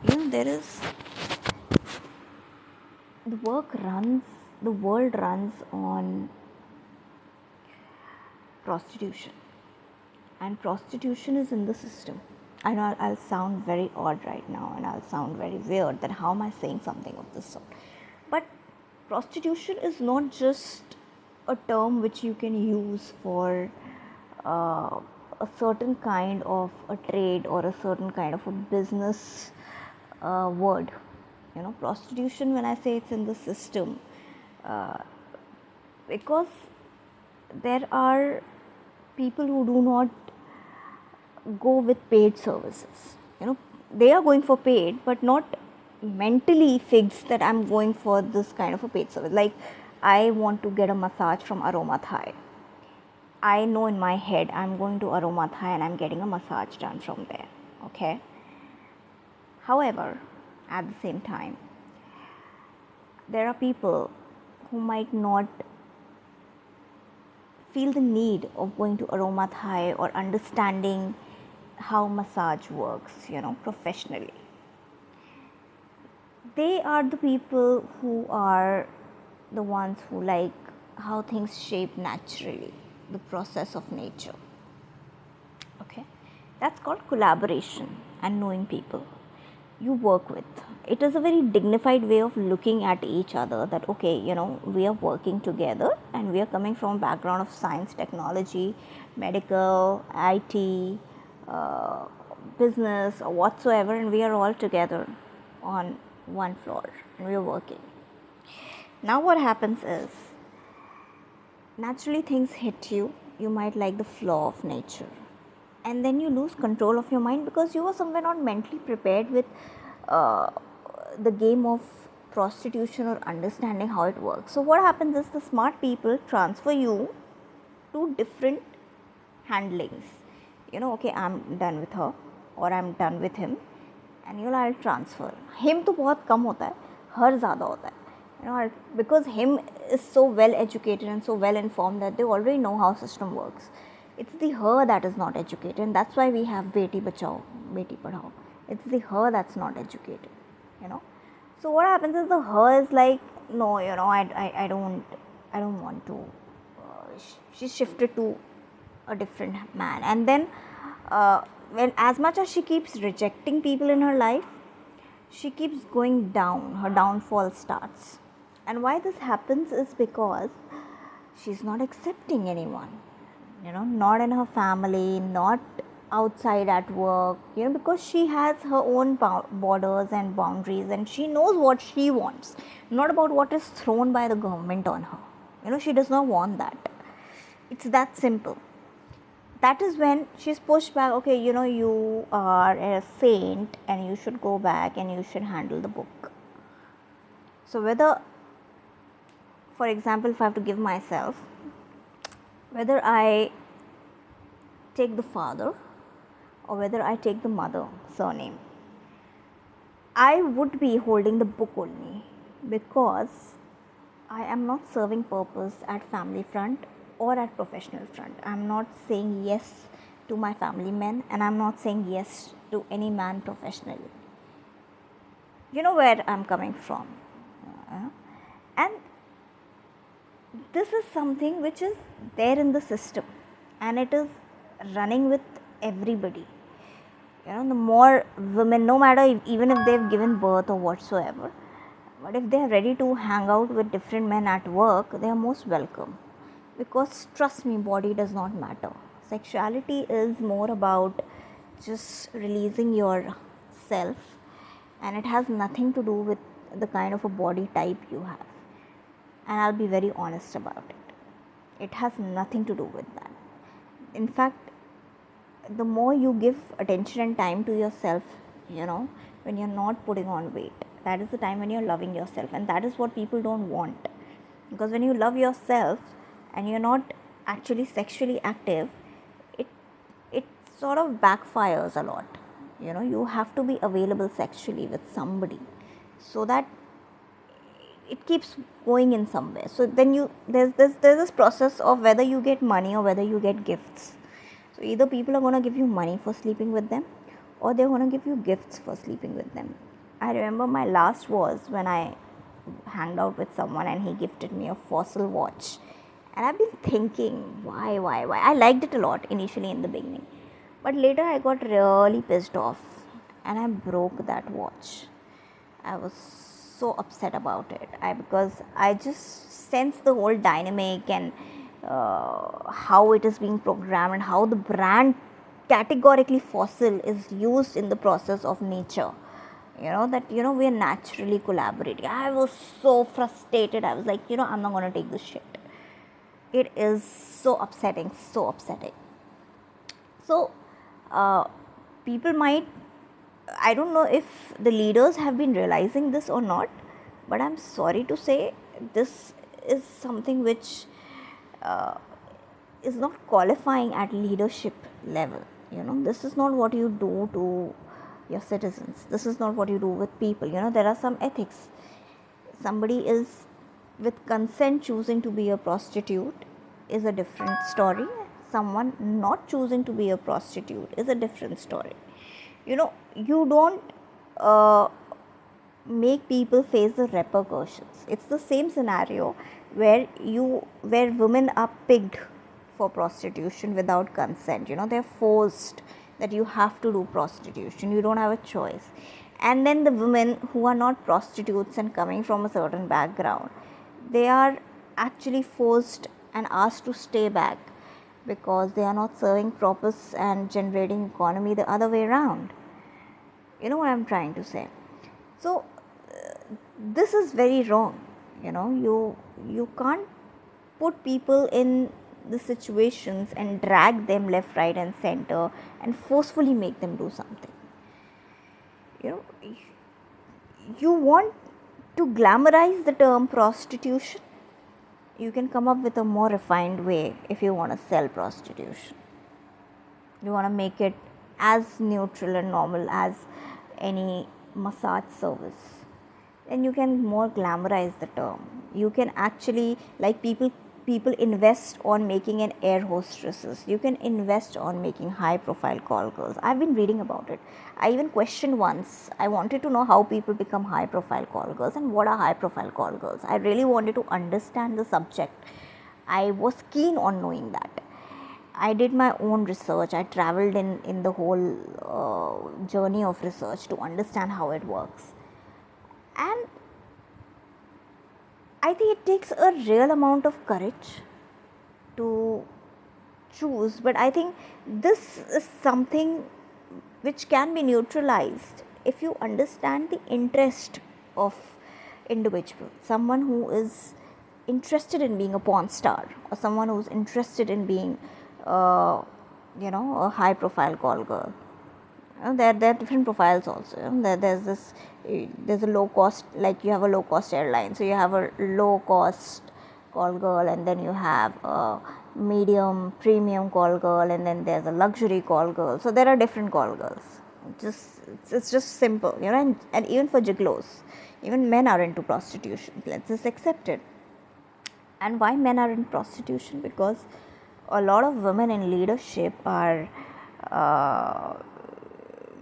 there is the world runs on prostitution, and prostitution is in the system. I know I'll sound very odd right now, and I'll sound very weird that how am I saying something of this sort. But prostitution is not just a term which you can use for a certain kind of a trade or a certain kind of a business word. Prostitution, when I say it's in the system, uh, because there are people who do not go with paid services. They are going for paid, but not mentally fixed that I'm going for this kind of a paid service. Like, I want to get a massage from Aroma Thai. I know in my head I'm going to Aroma Thai and I'm getting a massage done from there. Okay. However, at the same time, there are people who might not feel the need of going to Aroma Thai or understanding how massage works, professionally. They are the people who are the ones who like how things shape naturally, the process of nature. Okay, that's called collaboration and knowing people you work with. It is a very dignified way of looking at each other, that okay, we are working together and we are coming from a background of science, technology, medical, IT, business or whatsoever, and we are all together on one floor and we are working. Now what happens is, naturally things hit you. You might like the flow of nature, and then you lose control of your mind because you were somewhere not mentally prepared with uh, the game of prostitution or understanding how it works. So what happens is, the smart people transfer you to different handlings. Okay, I'm done with her or I'm done with him, and I'll transfer. Him to बहुत कम होता है, her ज़्यादा होता है. Because him is so well educated and so well informed that they already know how system works. It's the her that is not educated, and that's why we have Beti Bachao, Beti Padhao. It's the her that's not educated. So what happens is, the her is like, no, I don't want to. She's shifted to a different man, and then when, as much as she keeps rejecting people in her life, she keeps going down. Her downfall starts. And why this happens is because she's not accepting anyone, not in her family, not outside at work, because she has her own borders and boundaries, and she knows what she wants, not about what is thrown by the government on her. She does not want that. It's that simple. That is when she's pushed back. Okay, you are a saint and you should go back and you should handle the book. So whether, for example, if I have to give myself, whether I take the father or whether I take the mother surname, I would be holding the book only, because I am not serving purpose at family front or at professional front. I'm not saying yes to my family men, and I'm not saying yes to any man professionally. You know where I'm coming from. And this is something which is there in the system, and it is running with everybody. The more women, no matter even if they've given birth or whatsoever, but if they are ready to hang out with different men at work, they are most welcome. Because trust me, body does not matter. Sexuality is more about just releasing yourself, and it has nothing to do with the kind of a body type you have. And I'll be very honest about it. It has nothing to do with that. In fact, the more you give attention and time to yourself, when you're not putting on weight, that is the time when you're loving yourself, and that is what people don't want. Because when you love yourself and you're not actually sexually active, it sort of backfires a lot. You have to be available sexually with somebody, so that it keeps going in somewhere. So then there's this process of whether you get money or whether you get gifts. So either people are going to give you money for sleeping with them, or they're going to give you gifts for sleeping with them. I remember my last was when I hanged out with someone and he gifted me a Fossil watch. And I've been thinking, why? I liked it a lot initially in the beginning. But later I got really pissed off and I broke that watch. I was so upset about it. Because I just sensed the whole dynamic and how it is being programmed and how the brand categorically Fossil is used in the process of nature. That we are naturally collaborating. I was so frustrated. I was like, I'm not going to take this shit. It is so upsetting. So people might, I don't know if the leaders have been realizing this or not, but I'm sorry to say this is something which is not qualifying at leadership level. This is not what you do to your citizens. This is not what you do with people. There are some ethics. Somebody is with consent choosing to be a prostitute is a different story. Someone not choosing to be a prostitute is a different story. You don't make people face the repercussions. It's the same scenario where women are picked for prostitution without consent. They're forced that you have to do prostitution. You don't have a choice. And then the women who are not prostitutes and coming from a certain background, they are actually forced and asked to stay back because they are not serving purpose and generating economy the other way around. You know what I'm trying to say? So this is very wrong. You can't put people in the situations and drag them left, right and center and forcefully make them do something. You want to glamorize the term prostitution. You can come up with a more refined way if you want to sell prostitution. You want to make it as neutral and normal as any massage service. Then you can more glamorize the term. You can actually, like people invest on making an air hostesses. You can invest on making high profile call girls. I've been reading about it. I even questioned once. I wanted to know how people become high profile call girls and what are high profile call girls. I really wanted to understand the subject. I was keen on knowing that. I did my own research. I traveled in the whole journey of research to understand how it works. And I think it takes a real amount of courage to choose, but I think this is something which can be neutralized if you understand the interest of individual. Someone who is interested in being a porn star or someone who is interested in being a high profile call girl. There are different profiles also. There's a low cost, like you have a low cost airline, so you have a low cost call girl, and then you have a medium premium call girl, and then there's a luxury call girl. So there are different call girls. It's just simple, and even for gigolos, even men are into prostitution. Let's just accept it. And why men are in prostitution? Because a lot of women in leadership are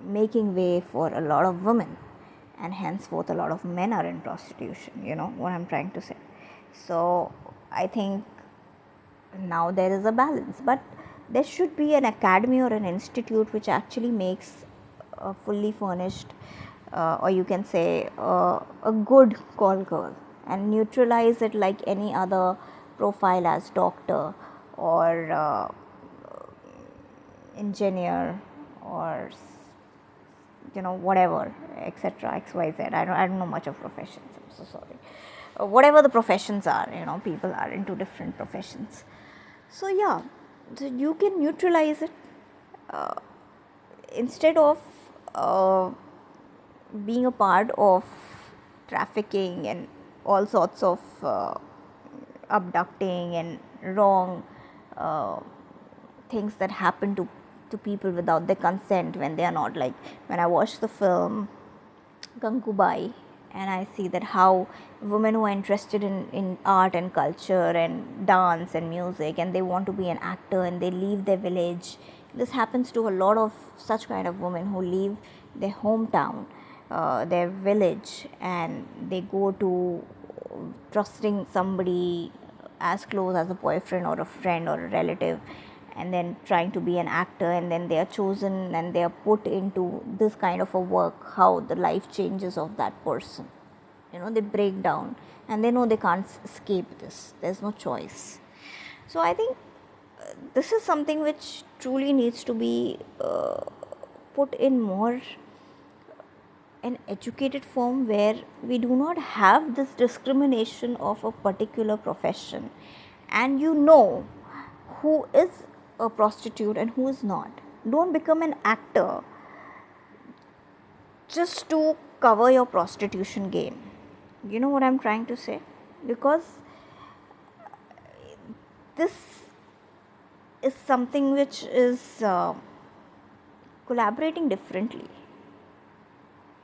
making way for a lot of women, and henceforth a lot of men are in prostitution. What I'm trying to say. So I think now there is a balance, but there should be an academy or an institute which actually makes a fully furnished or you can say a good call girl and neutralize it like any other profile as doctor or engineer or whatever, etc., xyz. I don't know much of professions, I'm so sorry. Whatever the professions are, people are into different professions. So yeah, so you can neutralize it instead of being a part of trafficking and all sorts of abducting and wrong things that happen to people without their consent when they are not. Like when I watch the film Gangubai and I see that how women who are interested in art and culture and dance and music and they want to be an actor and they leave their village, This happens to a lot of such kind of women who leave their hometown, their village, and they go to trusting somebody as close as a boyfriend or a friend or a relative, and then trying to be an actor, and then they are chosen and they are put into this kind of a work. How the life changes of that person, they break down, and they know they can't escape this. There's no choice. So I think this is something which truly needs to be put in more an educated form, where we do not have this discrimination of a particular profession, and who is a prostitute and who is not. Don't become an actor just to cover your prostitution game. You know what I'm trying to say? Because this is something which is collaborating differently.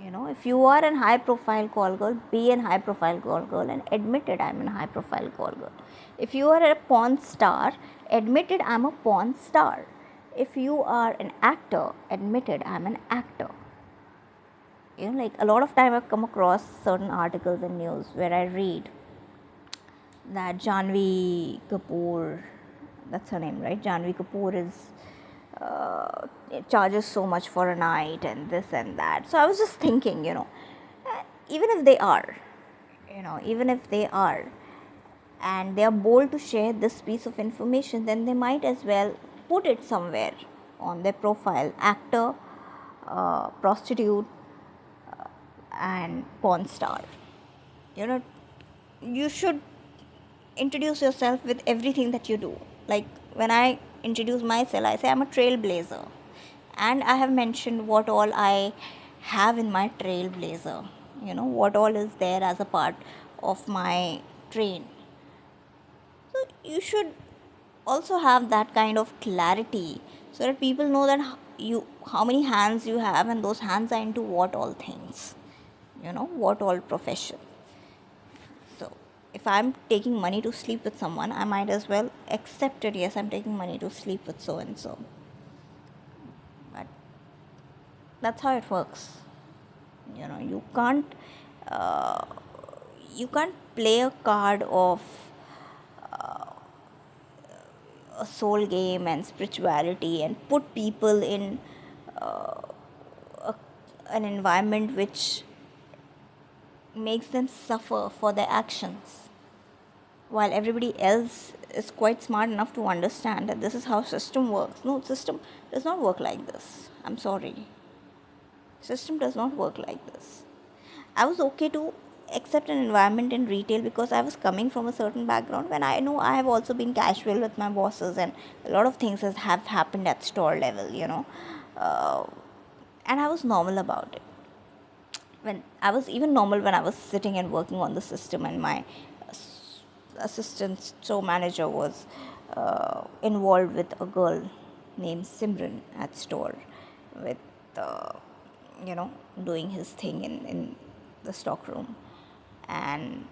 If you are a high profile call girl, be a high profile call girl and admit it, I'm a high profile call girl. If you are a porn star, admit it, I'm a porn star. If you are an actor, admit it, I'm an actor. Like a lot of time I've come across certain articles in news where I read that Janhvi Kapoor, that's her name, right? Janhvi Kapoor is charges so much for a night and this and that. So I was just thinking, even if they are, and they are bold to share this piece of information, then they might as well put it somewhere on their profile: actor, prostitute, and porn star. You should introduce yourself with everything that you do. Like when I introduce myself, I say I'm a trailblazer, and I have mentioned what all I have in my trailblazer, what all is there as a part of my train. So you should also have that kind of clarity, so that people know that how many hands you have, and those hands are into what all things, what all profession. So if I'm taking money to sleep with someone, I might as well accept it. Yes, I'm taking money to sleep with so and so. But that's how it works. You can't play a card of a soul game and spirituality and put people in an environment which makes them suffer for their actions, while everybody else is quite smart enough to understand that this is how system works. No, system does not work like this. I'm sorry. System does not work like this. I was okay to accept an environment in retail because I was coming from a certain background, when I know I have also been casual with my bosses, and a lot of things have happened at store level, and I was normal about it. When I was even normal when I was sitting and working on the system, and my assistant store manager was involved with a girl named Simran at store, with doing his thing in the stock room, and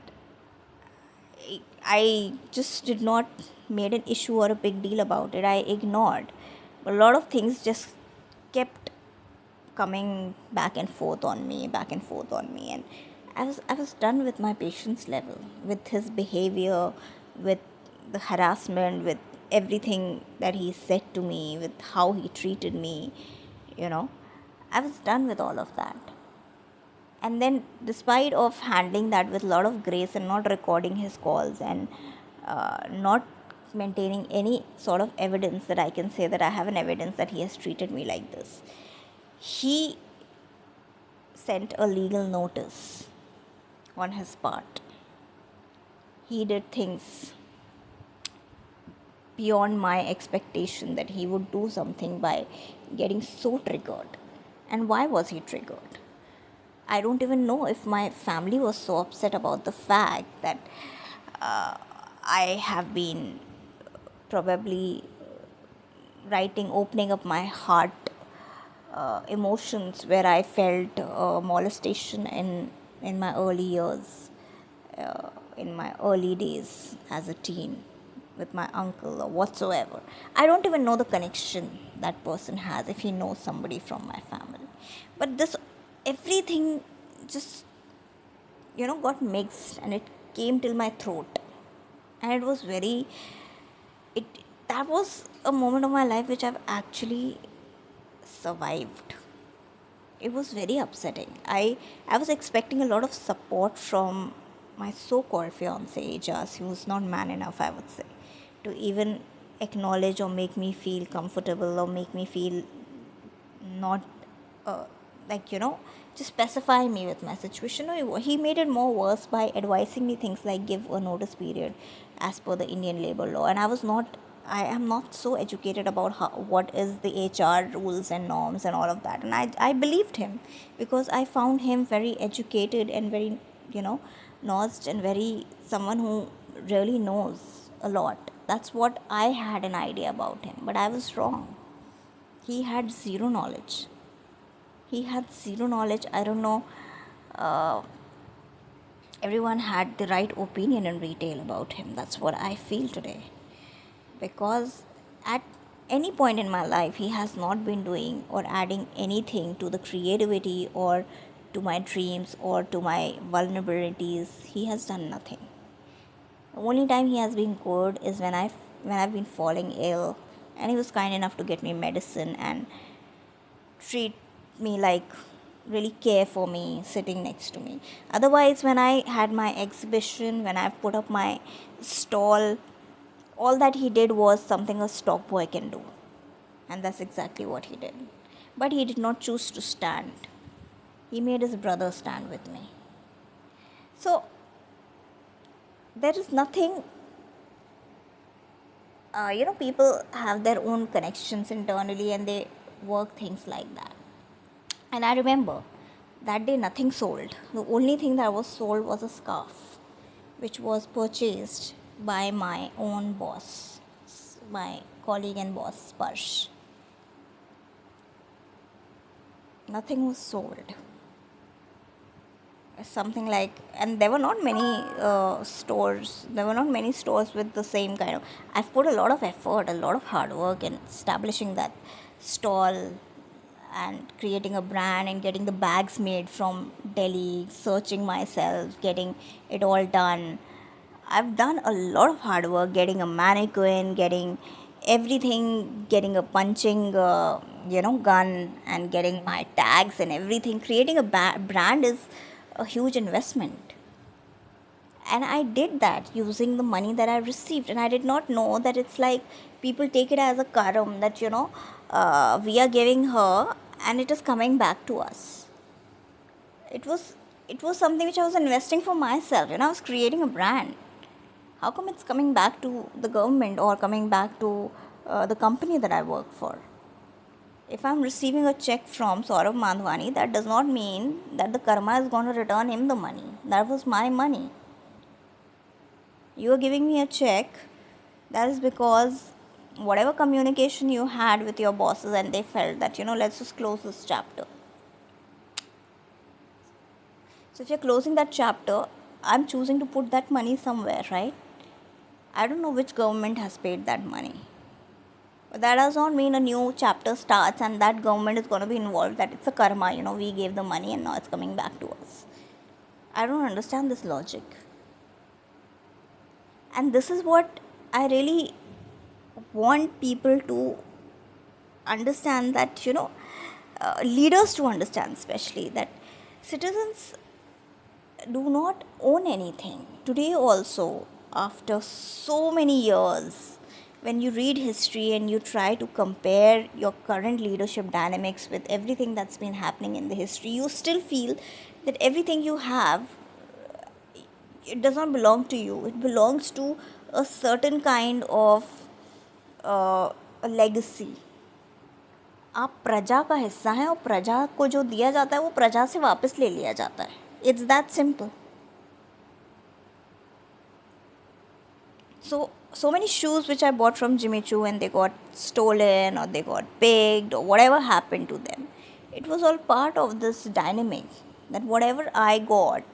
I just did not made an issue or a big deal about it. I ignored, but a lot of things just kept coming back and forth on me, and I was done with my patience level, with his behavior, with the harassment, with everything that he said to me, with how he treated me. I was done with all of that. And then, despite of handling that with a lot of grace and not recording his calls, and not maintaining any sort of evidence that I can say that I have an evidence that he has treated me like this, he sent a legal notice on his part. He did things beyond my expectation, that he would do something by getting so triggered. And why was he triggered? I don't even know if my family was so upset about the fact that I have been probably opening up my heart, emotions, where I felt molestation in my early years, in my early days as a teen, with my uncle or whatsoever. I don't even know the connection that person has if he knows somebody from my family. But this everything just got mixed and it came till my throat. And it was very it that was a moment of my life which I've actually survived. It was very upsetting. I was expecting a lot of support from my so-called fiance Jas, who was not man enough, I would say, to even acknowledge or make me feel comfortable or make me feel not uh, like just specify me with my situation. No, he made it more worse by advising me things like give a notice period as per the Indian labor law, and I am not so educated about what is the HR rules and norms and all of that. And I believed him because I found him very educated and very, nuanced and very someone who really knows a lot. That's what I had an idea about him. But I was wrong. He had zero knowledge. He had zero knowledge. I don't know. Uh, Everyone had the right opinion in retail about him. That's what I feel today. Because at any point in my life, he has not been doing or adding anything to the creativity or to my dreams or to my vulnerabilities. He has done nothing. The only time he has been good is when I've been falling ill, and he was kind enough to get me medicine and treat me like really care for me sitting next to me. Otherwise, when I had my exhibition, when I put up my stall, all that he did was something a stock boy can do. And that's exactly what he did. But he did not choose to stand. He made his brother stand with me. So there is nothing, people have their own connections internally and they work things like that. And I remember that day nothing sold. The only thing that was sold was a scarf, which was purchased by my own boss, my colleague and boss, Sparsh. Nothing was sold. Something like, and there were not many stores. There were not many stores with the same kind of. I've put a lot of effort, a lot of hard work in establishing that stall and creating a brand and getting the bags made from Delhi, searching myself, getting it all done. I've done a lot of hard work getting a mannequin, getting everything, getting a punching, gun, and getting my tags and everything. Creating a brand is a huge investment. And I did that using the money that I received. And I did not know that it's like people take it as a karam that, we are giving her and it is coming back to us. It was something which I was investing for myself. I was creating a brand. How come it's coming back to the government or coming back to the company that I work for? If I'm receiving a check from Saurabh Mandwani, that does not mean that the karma is going to return him the money. That was my money. You are giving me a check. That is because whatever communication you had with your bosses and they felt that, let's just close this chapter. So if you're closing that chapter, I'm choosing to put that money somewhere, right? I don't know which government has paid that money. But that does not mean a new chapter starts and that government is going to be involved, that it's a karma, we gave the money and now it's coming back to us. I don't understand this logic. And this is what I really want people to understand, that, leaders to understand, especially, that citizens do not own anything. Today also, after so many years, when you read history and you try to compare your current leadership dynamics with everything that's been happening in the history, you still feel that everything you have, it does not belong to you. It belongs to a certain kind of a legacy. आप प्रजा का हिस्सा हैं और प्रजा को जो दिया जाता है वो प्रजा से वापस ले लिया जाता है. It's that simple. So many shoes which I bought from Jimmy Choo and they got stolen or they got picked or whatever happened to them, it was all part of this dynamic, that whatever I got,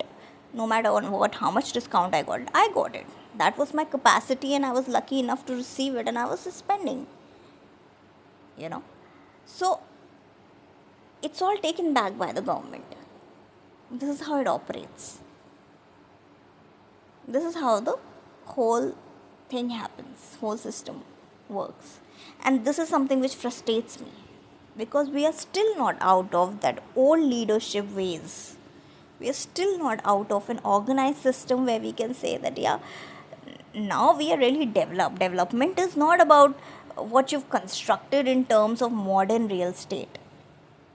no matter on how much discount I got it. That was my capacity, and I was lucky enough to receive it, and I was spending, you know. So it's all taken back by the government. This is how it operates. This is how the whole thing happens, whole system works. And this is something which frustrates me, because we are still not out of that old leadership ways. We are still not out of an organized system where we can say that, yeah, now we are really developed. Development is not about what you've constructed in terms of modern real estate.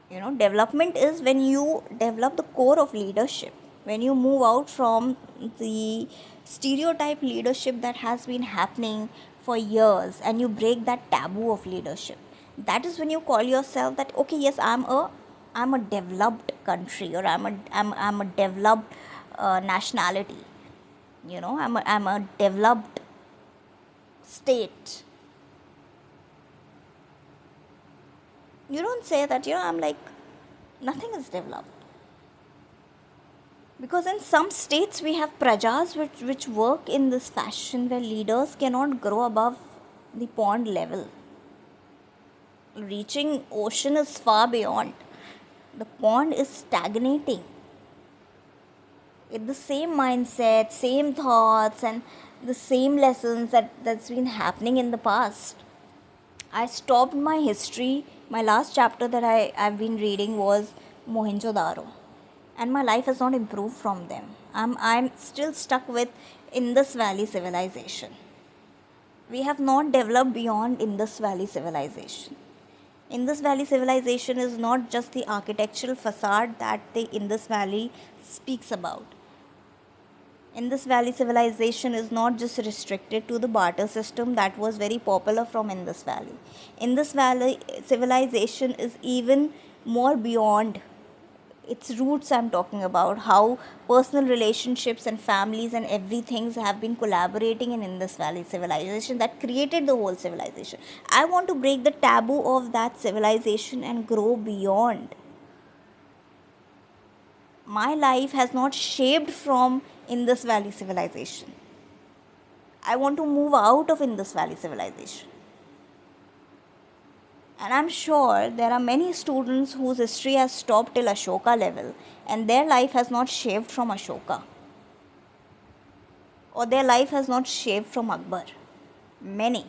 Development is when you develop the core of leadership, when you move out from the stereotype leadership that has been happening for years, and you break that taboo of leadership. That is when you call yourself that, okay, yes, I'm a developed country, or I'm a developed nationality. I'm a developed state. You don't say that, I'm like, nothing is developed. Because in some states we have prajas which work in this fashion, where leaders cannot grow above the pond level. Reaching ocean is far beyond. The pond is stagnating. With the same mindset, same thoughts, and the same lessons that's been happening in the past. I stopped my history. My last chapter that I've been reading was Mohenjo-daro, and my life has not improved from them. I'm still stuck with Indus Valley civilization. We have not developed beyond Indus Valley civilization. Indus Valley civilization is not just the architectural facade that the Indus Valley speaks about. Indus Valley civilization is not just restricted to the barter system that was very popular from Indus Valley. Indus Valley civilization is even more beyond its roots. I'm talking about how personal relationships and families and everything have been collaborating in Indus Valley civilization that created the whole civilization. I want to break the taboo of that civilization and grow beyond. My life has not shaped from Indus Valley civilization. I want to move out of Indus Valley civilization. And I'm sure there are many students whose history has stopped till Ashoka level, and their life has not shaped from Ashoka, or their life has not shaped from Akbar. Many.